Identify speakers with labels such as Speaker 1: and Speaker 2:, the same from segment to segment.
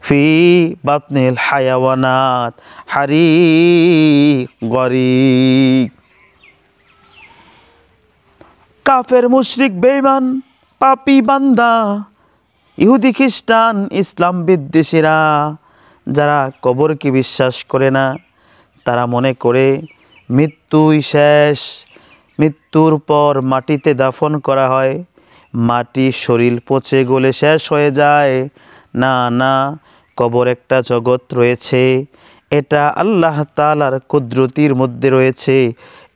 Speaker 1: ফি বাতনিল হায়াওয়ানাত হারিক গরিক। কাফের মুশরিক বেঈমান পাপী বান্দা ইহুদি খ্রিস্টান ইসলাম বিদ্বেষীরা যারা কবরকে বিশ্বাস করে না, তারা মনে করে মৃত্যুই শেষ, মৃত্যুর পর মাটিতে দাফন করা হয়, মাটি শরীর পচে গলে শেষ হয়ে যায়। না না, কবর একটা জগৎ রয়েছে, এটা আল্লাহ তাআলার কুদরতির মধ্যে রয়েছে,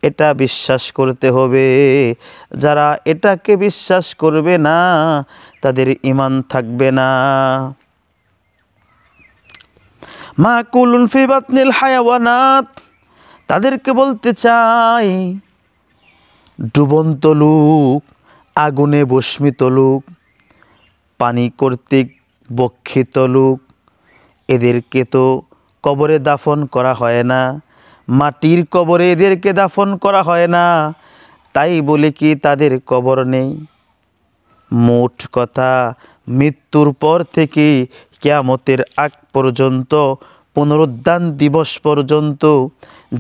Speaker 1: এটা বিশ্বাস করতে হবে। যারা এটাকে বিশ্বাস করবে না তাদের ঈমান থাকবে না। মাকুলুন ফি বাতনিল হায়াওয়ানাত, তাদেরকে বলতে চাই ডুবন্ত লোক, আগুনে ভস্মিত লোক, পানি কর্তৃক বক্ষিত লোক, এদেরকে তো কবরে দাফন করা হয় না, মাটির কবরে এদেরকে দাফন করা হয় না, তাই বলে কি তাদের কবর নেই? মোট কথা, মৃত্যুর পর থেকে কিয়ামতের আগ পর্যন্ত, পুনরুত্থান দিবস পর্যন্ত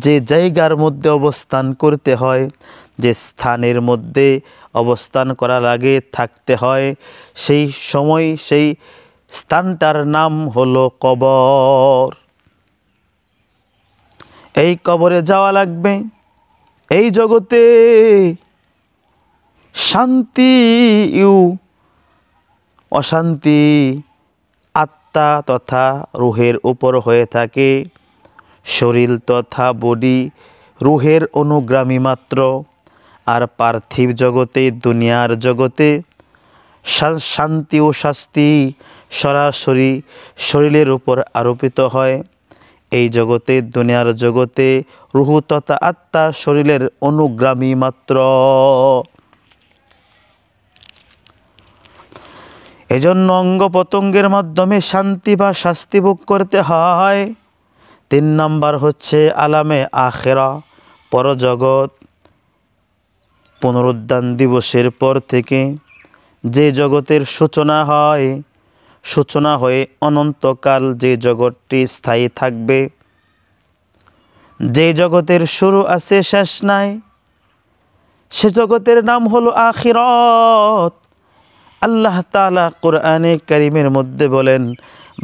Speaker 1: যে জায়গার মধ্যে অবস্থান করতে হয়, যে স্থানের মধ্যে অবস্থান করা লাগে, থাকতে হয়, সেই সময় সেই স্থানটার নাম হলো কবর। এই কবরে যাওয়া লাগবে। এই জগতে শান্তি অশান্তি আত্মা তথা রুহের উপর হয়ে থাকে। শরীর তথা বডি রুহের অনুগামী মাত্র। আর পার্থিব জগতে, দুনিয়ার জগতে শান্তি ও শাস্তি সরাসরি শরীরের উপর আরোপিত হয়। এই জগতে, দুনিয়ার জগতে রুহ তথা আত্মা শরীরের অনুগামী মাত্র। এজন্য অঙ্গ প্রত্যঙ্গের মাধ্যমে শান্তি বা শাস্তি ভোগ করতে হয়। 3 নাম্বার হচ্ছে আলামে আখেরা, পরজগৎ। পুনরুত্থান দিবসের পর থেকে যে জগতের সূচনা হয়ে অনন্তকাল যে জগৎটি স্থায়ী থাকবে, যে জগতের শুরু আছে শেষ নাই, সে জগতের নাম হলো আখিরাত। আল্লাহ তাআলা কোরআনে কারীমের মধ্যে বলেন,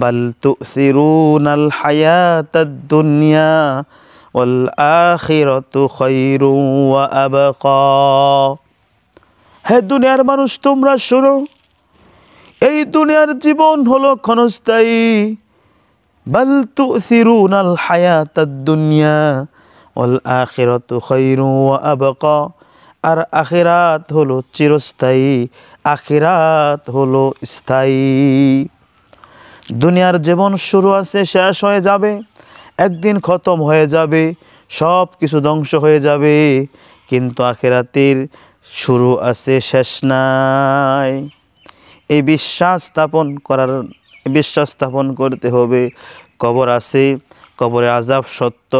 Speaker 1: বাল তুসিরুনাল হায়াতাদ দুনিয়া ওয়াল আখিরাতু খায়রু ওয়া আবকা। হে দুনিয়ার মানুষ, তোমরা শোনো, এই দুনিয়ার জীবন হলো ক্ষণস্থায়ী। বাল তুসিরুনাল হায়াতাদ দুনিয়া ওয়াল আখিরাতু খায়রু ওয়া আবকা। আর আখিরাত হলো চিরস্থায়ী, আখিরাত হলো স্থায়ী। দুনিয়ার জীবন শুরু আছে, শেষ হয়ে যাবে, একদিন খতম হয়ে যাবে, সব কিছু ধ্বংস হয়ে যাবে। কিন্তু আখিরাতের শুরু আছে, শেষ নাই। এই বিশ্বাস স্থাপন করতে হবে। কবর আছে, কবরের আযাব সত্য,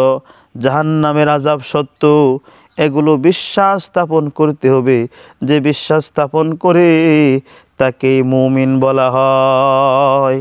Speaker 1: জাহান্নামের আযাব সত্য, এগুলো বিশ্বাস স্থাপন করতে হবে। যে বিশ্বাস স্থাপন করে তাকে মুমিন বলা হয়।